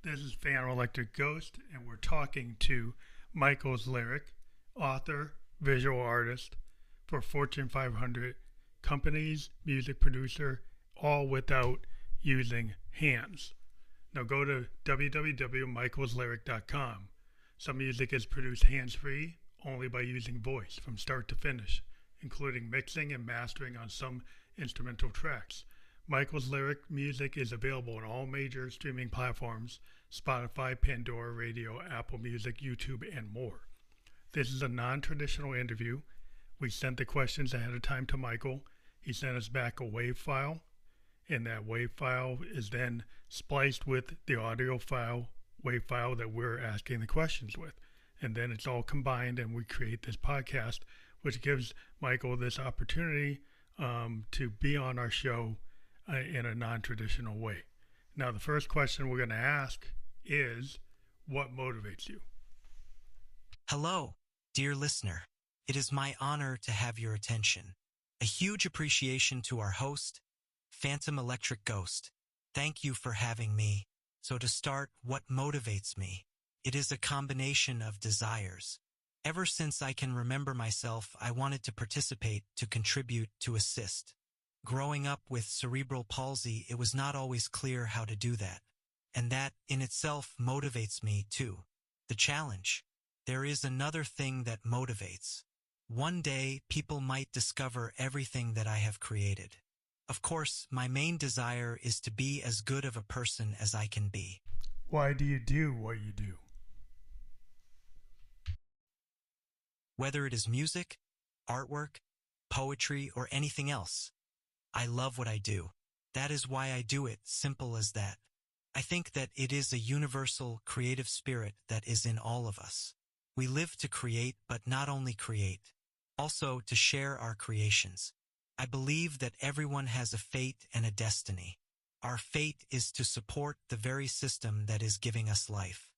This is Phantom Electric Ghost, and we're talking to Michael's Lyric, author, visual artist for Fortune 500 companies, music producer, all without using hands. Now go to www.michaelslyric.com. Some music is produced hands-free, only by using voice from start to finish, including mixing and mastering on some instrumental tracks. Michael's Lyric music is available on all major streaming platforms: Spotify, Pandora Radio, Apple Music, YouTube, and more. This is a non-traditional interview. We sent the questions ahead of time to Michael. He sent us back a WAV file, and that WAV file is then spliced with the audio file, WAV file that we're asking the questions with. And then it's all combined, and we create this podcast, which gives Michael this opportunity to be on our show in a non-traditional way. Now, the first question we're going to ask is, what motivates you? Hello, dear listener. It is my honor to have your attention. A huge appreciation to our host, Phantom Electric Ghost. Thank you for having me. So to start, what motivates me? It is a combination of desires. Ever since I can remember myself, I wanted to participate, to contribute, to assist. Growing up with cerebral palsy, it was not always clear how to do that. And that in itself motivates me too. The challenge. There is another thing that motivates. One day, people might discover everything that I have created. Of course, my main desire is to be as good of a person as I can be. Why do you do what you do? Whether it is music, artwork, poetry, or anything else, I love what I do. That is why I do it, simple as that. I think that it is a universal creative spirit that is in all of us. We live to create, but not only create, also to share our creations. I believe that everyone has a fate and a destiny. Our fate is to support the very system that is giving us life.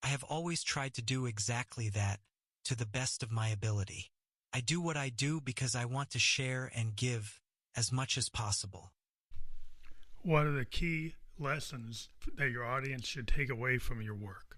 I have always tried to do exactly that, to the best of my ability. I do what I do because I want to share and give as much as possible. What are the key lessons that your audience should take away from your work?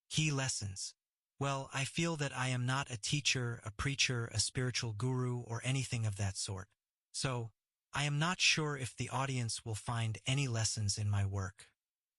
Key lessons. Well, I feel that I am not a teacher, a preacher, a spiritual guru, or anything of that sort. So, I am not sure if the audience will find any lessons in my work.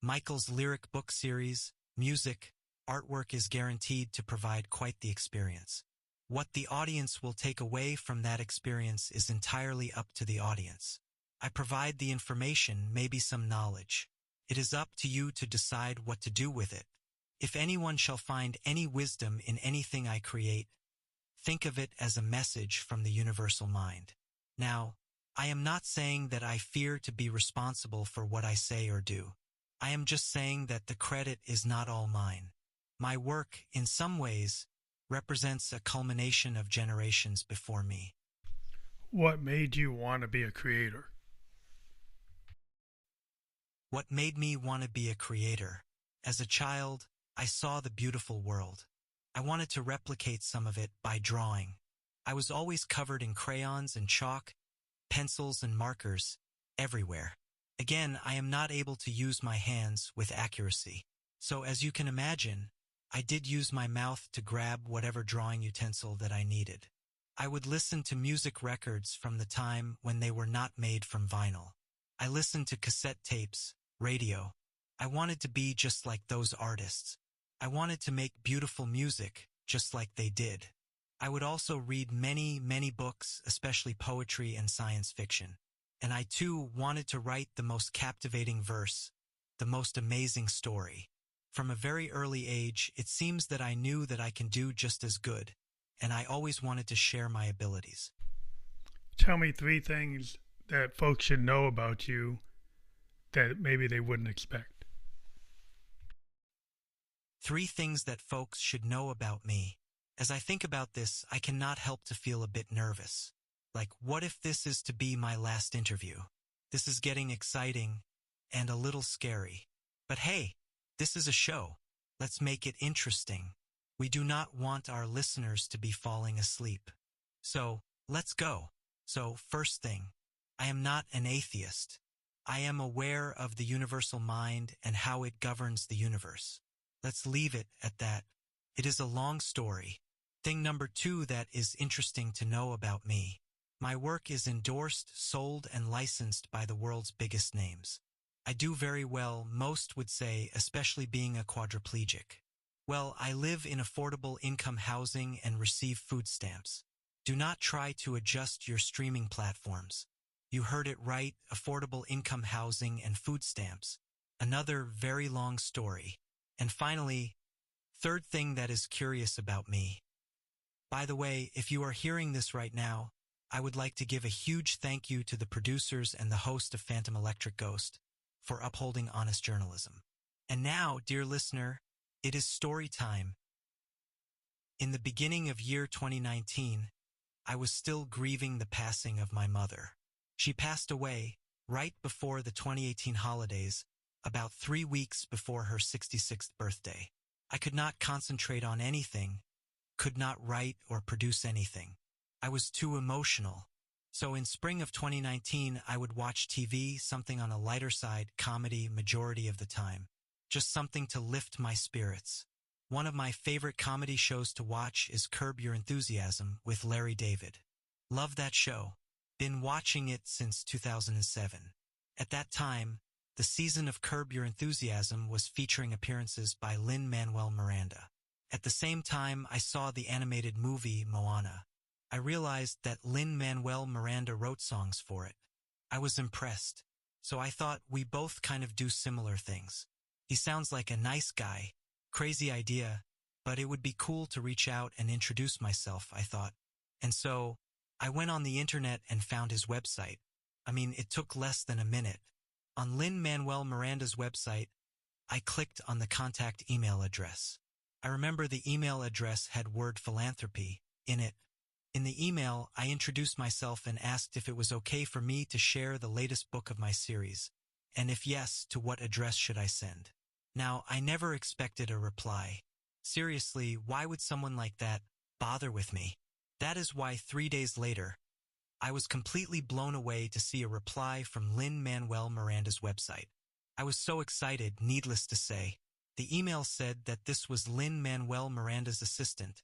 Michael's Lyric book series, music, artwork is guaranteed to provide quite the experience. What the audience will take away from that experience is entirely up to the audience. I provide the information, maybe some knowledge. It is up to you to decide what to do with it. If anyone shall find any wisdom in anything I create, think of it as a message from the universal mind. Now, I am not saying that I fear to be responsible for what I say or do. I am just saying that the credit is not all mine. My work, in some ways, represents a culmination of generations before me. What made you want to be a creator? What made me want to be a creator? As a child, I saw the beautiful world. I wanted to replicate some of it by drawing. I was always covered in crayons and chalk, pencils and markers, everywhere. Again, I am not able to use my hands with accuracy. So as you can imagine, I did use my mouth to grab whatever drawing utensil that I needed. I would listen to music records from the time when they were not made from vinyl. I listened to cassette tapes, radio. I wanted to be just like those artists. I wanted to make beautiful music, just like they did. I would also read many, many books, especially poetry and science fiction. And I too wanted to write the most captivating verse, the most amazing story. From a very early age, it seems that I knew that I can do just as good, and I always wanted to share my abilities. Tell me 3 things that folks should know about you that maybe they wouldn't expect. 3 things that folks should know about me. As I think about this, I cannot help to feel a bit nervous. Like, what if this is to be my last interview? This is getting exciting and a little scary. But hey, this is a show. Let's make it interesting. We do not want our listeners to be falling asleep. So, let's go. So, first thing, I am not an atheist. I am aware of the universal mind and how it governs the universe. Let's leave it at that. It is a long story. Thing number 2 that is interesting to know about me. My work is endorsed, sold, and licensed by the world's biggest names. I do very well, most would say, especially being a quadriplegic. Well, I live in affordable income housing and receive food stamps. Do not try to adjust your streaming platforms. You heard it right, affordable income housing and food stamps. Another very long story. And finally, third thing that is curious about me. By the way, if you are hearing this right now, I would like to give a huge thank you to the producers and the host of Phantom Electric Ghost for upholding honest journalism. And now, dear listener, it is story time. In the beginning of year 2019, I was still grieving the passing of my mother. She passed away right before the 2018 holidays, about 3 weeks before her 66th birthday. I could not concentrate on anything, could not write or produce anything. I was too emotional. So in spring of 2019, I would watch TV, something on a lighter side, comedy majority of the time. Just something to lift my spirits. One of my favorite comedy shows to watch is Curb Your Enthusiasm with Larry David. Love that show. Been watching it since 2007. At that time, the season of Curb Your Enthusiasm was featuring appearances by Lin-Manuel Miranda. At the same time, I saw the animated movie Moana. I realized that Lin-Manuel Miranda wrote songs for it. I was impressed. So I thought we both kind of do similar things. He sounds like a nice guy. Crazy idea, but it would be cool to reach out and introduce myself, I thought. And so, I went on the internet and found his website. I mean, it took less than a minute. On Lin-Manuel Miranda's website, I clicked on the contact email address. I remember the email address had word philanthropy in it. In the email, I introduced myself and asked if it was okay for me to share the latest book of my series, and if yes, to what address should I send. Now, I never expected a reply. Seriously, why would someone like that bother with me? That is why 3 days later, I was completely blown away to see a reply from Lin-Manuel Miranda's website. I was so excited, needless to say. The email said that this was Lin-Manuel Miranda's assistant,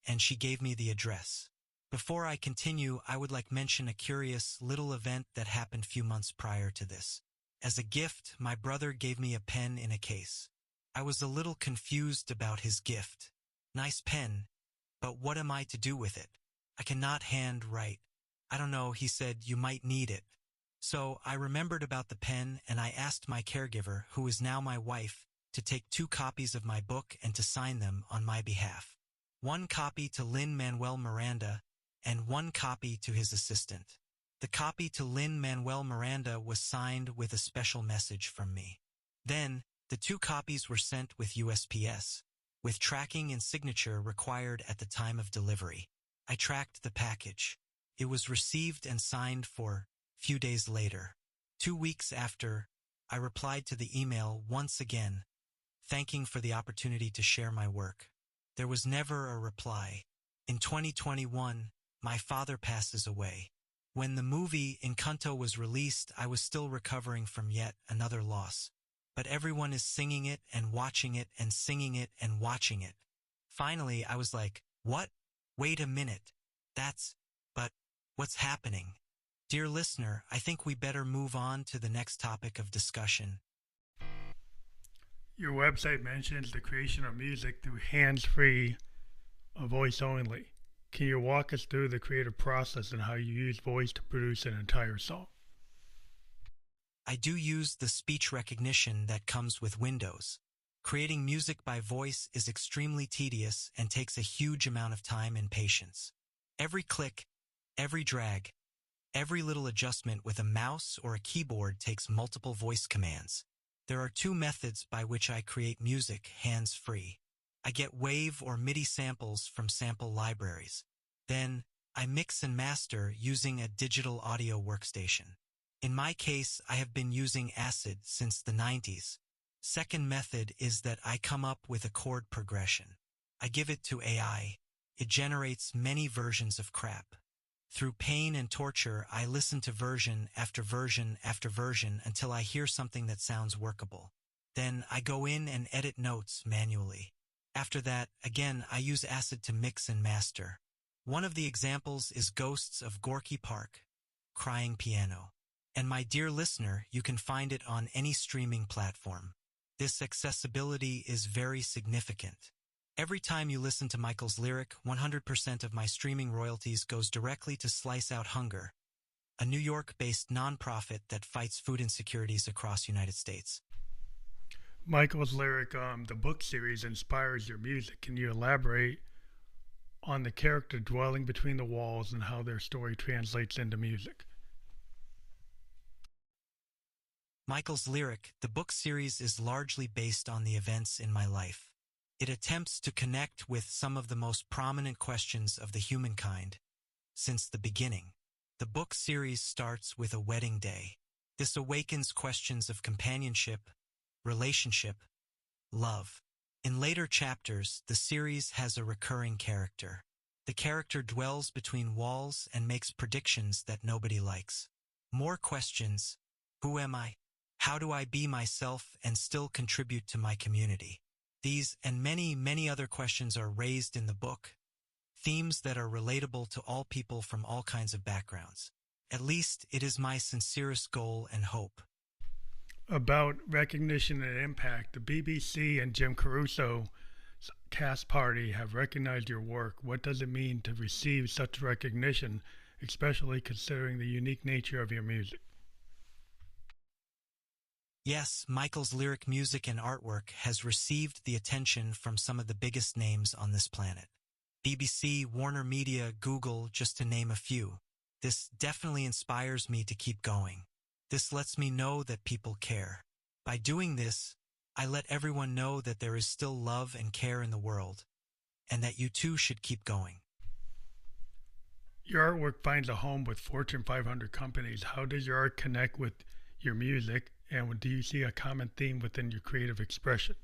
and she gave me the address. Before I continue, I would like to mention a curious little event that happened few months prior to this. As a gift, my brother gave me a pen in a case. I was a little confused about his gift. Nice pen, but what am I to do with it? I cannot hand write. I don't know, he said, you might need it. So I remembered about the pen and I asked my caregiver, who is now my wife, to take 2 copies of my book and to sign them on my behalf. 1 copy to Lin-Manuel Miranda and 1 copy to his assistant. The copy to Lin-Manuel Miranda was signed with a special message from me. Then, the 2 copies were sent with USPS, with tracking and signature required at the time of delivery. I tracked the package. It was received and signed for few days later. 2 weeks after, I replied to the email once again, thanking for the opportunity to share my work. There was never a reply. In 2021, my father passes away. When the movie Encanto was released, I was still recovering from yet another loss. But everyone is singing it and watching it and singing it and watching it. Finally, I was like, what? Wait a minute. But what's happening? Dear listener, I think we better move on to the next topic of discussion. Your website mentions the creation of music through hands-free, voice only. Can you walk us through the creative process and how you use voice to produce an entire song? I do use the speech recognition that comes with Windows. Creating music by voice is extremely tedious and takes a huge amount of time and patience. Every click, every drag, every little adjustment with a mouse or a keyboard takes multiple voice commands. There are 2 methods by which I create music hands-free. I get WAV or MIDI samples from sample libraries. Then, I mix and master using a digital audio workstation. In my case, I have been using Acid since the 90s. Second method is that I come up with a chord progression. I give it to AI. It generates many versions of crap. Through pain and torture, I listen to version after version after version until I hear something that sounds workable. Then I go in and edit notes manually. After that, again, I use Acid to mix and master. One of the examples is Ghosts of Gorky Park, Crying Piano. And my dear listener, you can find it on any streaming platform. This accessibility is very significant. Every time you listen to Michael's lyric, 100% of my streaming royalties goes directly to Slice Out Hunger, a New York-based nonprofit that fights food insecurities across the United States. Michael's lyric, the book series inspires your music. Can you elaborate on the character dwelling between the walls and how their story translates into music? Michael's lyric, the book series, is largely based on the events in my life. It attempts to connect with some of the most prominent questions of the humankind since the beginning. The book series starts with a wedding day. This awakens questions of companionship, relationship, love. In later chapters, the series has a recurring character. The character dwells between walls and makes predictions that nobody likes. More questions. Who am I? How do I be myself and still contribute to my community? These and many, many other questions are raised in the book, themes that are relatable to all people from all kinds of backgrounds. At least it is my sincerest goal and hope. About recognition and impact, the BBC and Jim Caruso's Cast Party have recognized your work. What does it mean to receive such recognition, especially considering the unique nature of your music? Yes, Michael's lyric music and artwork has received the attention from some of the biggest names on this planet. BBC, Warner Media, Google, just to name a few. This definitely inspires me to keep going. This lets me know that people care. By doing this, I let everyone know that there is still love and care in the world, and that you too should keep going. Your artwork finds a home with Fortune 500 companies. How does your art connect with your music, and do you see a common theme within your creative expression?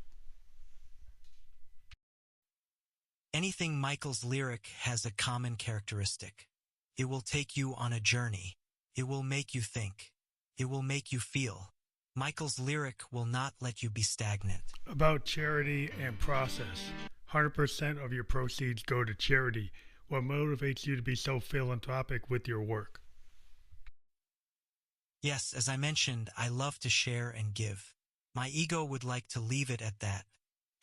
Anything Michael's lyric has a common characteristic. It will take you on a journey. It will make you think. It will make you feel. Michael's lyric will not let you be stagnant. About charity and process, 100% of your proceeds go to charity. What motivates you to be so philanthropic with your work? Yes, as I mentioned, I love to share and give. My ego would like to leave it at that.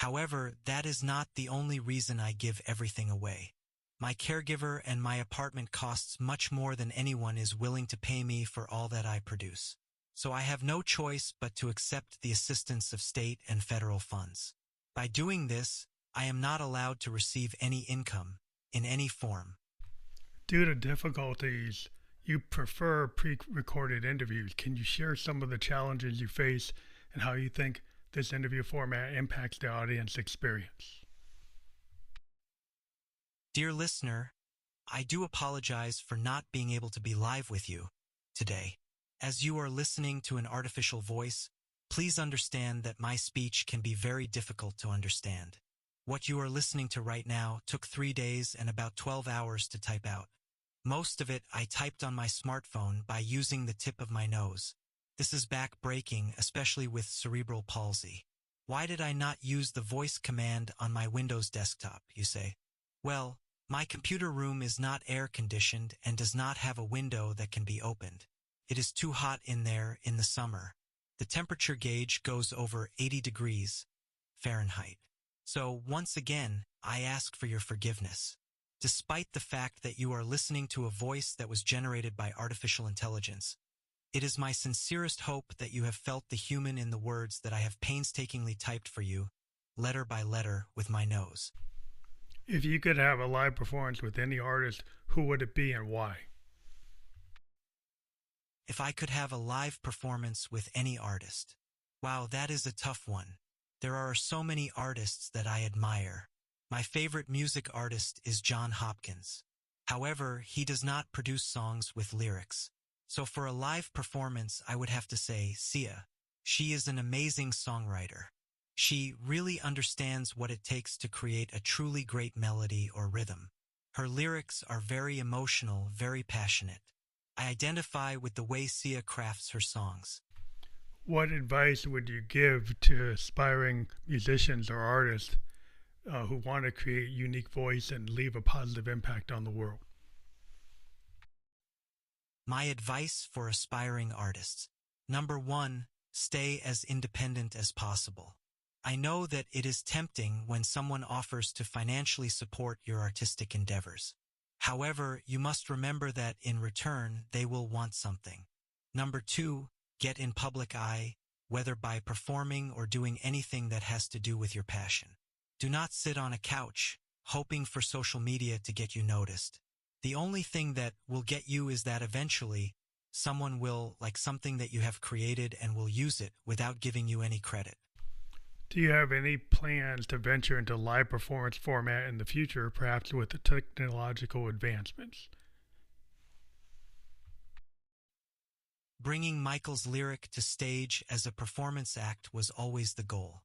However, that is not the only reason I give everything away. My caregiver and my apartment costs much more than anyone is willing to pay me for all that I produce. So I have no choice but to accept the assistance of state and federal funds. By doing this, I am not allowed to receive any income in any form. Due to difficulties, you prefer pre-recorded interviews. Can you share some of the challenges you face and how you think this interview format impacts the audience experience? Dear listener, I do apologize for not being able to be live with you today. As you are listening to an artificial voice, please understand that my speech can be very difficult to understand. What you are listening to right now took 3 days and about 12 hours to type out. Most of it I typed on my smartphone by using the tip of my nose. This is back-breaking, especially with cerebral palsy. Why did I not use the voice command on my Windows desktop, you say? Well, my computer room is not air-conditioned and does not have a window that can be opened. It is too hot in there in the summer. The temperature gauge goes over 80 degrees Fahrenheit. So once again, I ask for your forgiveness. Despite the fact that you are listening to a voice that was generated by artificial intelligence, it is my sincerest hope that you have felt the human in the words that I have painstakingly typed for you, letter by letter, with my nose. If you could have a live performance with any artist, who would it be and why? If I could have a live performance with any artist. Wow, that is a tough one. There are so many artists that I admire. My favorite music artist is John Hopkins. However, he does not produce songs with lyrics. So for a live performance, I would have to say Sia. She is an amazing songwriter. She really understands what it takes to create a truly great melody or rhythm. Her lyrics are very emotional, very passionate. I identify with the way Sia crafts her songs. What advice would you give to aspiring musicians or artists who want to create a unique voice and leave a positive impact on the world? My advice for aspiring artists. Number 1, stay as independent as possible. I know that it is tempting when someone offers to financially support your artistic endeavors. However, you must remember that in return, they will want something. Number 2, get in public eye, whether by performing or doing anything that has to do with your passion. Do not sit on a couch, hoping for social media to get you noticed. The only thing that will get you is that eventually, someone will like something that you have created and will use it without giving you any credit. Do you have any plans to venture into live performance format in the future, perhaps with the technological advancements? Bringing Michael's lyric to stage as a performance act was always the goal.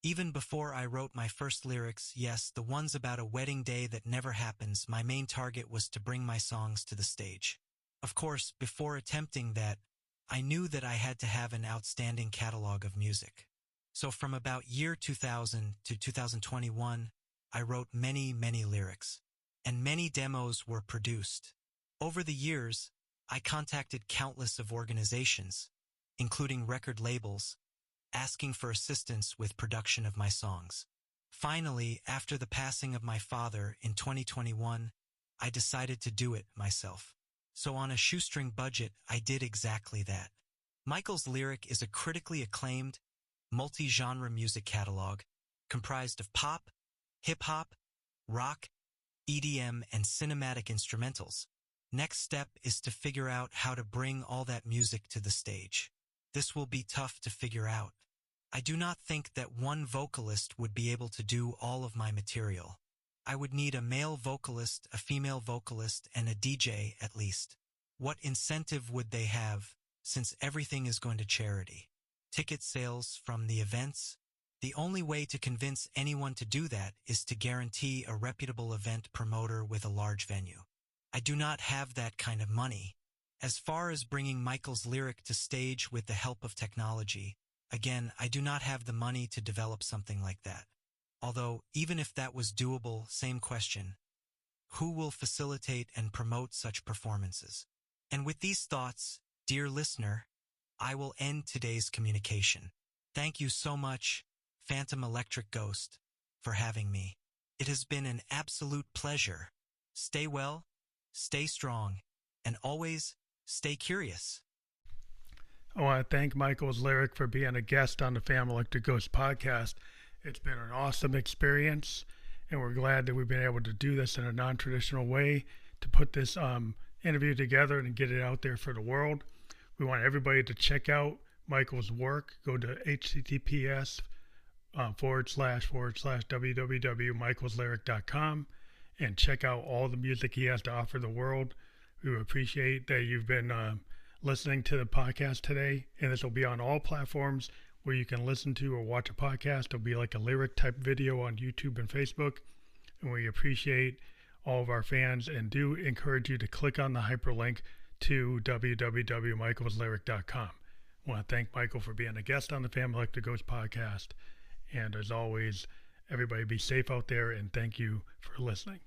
Even before I wrote my first lyrics, yes, the ones about a wedding day that never happens, my main target was to bring my songs to the stage. Of course, before attempting that, I knew that I had to have an outstanding catalog of music. So from about year 2000 to 2021, I wrote many lyrics, and many demos were produced. Over the years, I contacted countless of organizations, including record labels, asking for assistance with production of my songs. Finally, after the passing of my father in 2021, I decided to do it myself. So on a shoestring budget, I did exactly that. Michael's Lyric is a critically acclaimed, multi-genre music catalog comprised of pop, hip-hop, rock, EDM, and cinematic instrumentals. Next step is to figure out how to bring all that music to the stage. This will be tough to figure out. I do not think that one vocalist would be able to do all of my material. I would need a male vocalist, a female vocalist, and a DJ at least. What incentive would they have, since everything is going to charity? Ticket sales from the events? The only way to convince anyone to do that is to guarantee a reputable event promoter with a large venue. I do not have that kind of money. As far as bringing Michael's Lyric to stage with the help of technology, again, I do not have the money to develop something like that. Although, even if that was doable, same question. Who will facilitate and promote such performances? And with these thoughts, dear listener, I will end today's communication. Thank you so much, Phantom Electric Ghost, for having me. It has been an absolute pleasure. Stay well, stay strong, and always stay curious. I want to thank Michael's Lyric for being a guest on the Phantom Electric Ghost podcast. It's been an awesome experience, and we're glad that we've been able to do this in a non-traditional way to put this interview together and get it out there for the world. We want everybody to check out Michael's work. Go to https //www.michaelslyric.com and check out all the music he has to offer the world. We appreciate that you've been listening to the podcast today, and this will be on all platforms where you can listen to or watch a podcast. It'll be like a lyric type video on YouTube and Facebook, and we appreciate all of our fans and do encourage you to click on the hyperlink to www.michaelslyric.com. I want to thank Michael for being a guest on the Phantom Electric Ghost podcast, and as always, everybody be safe out there, and thank you for listening.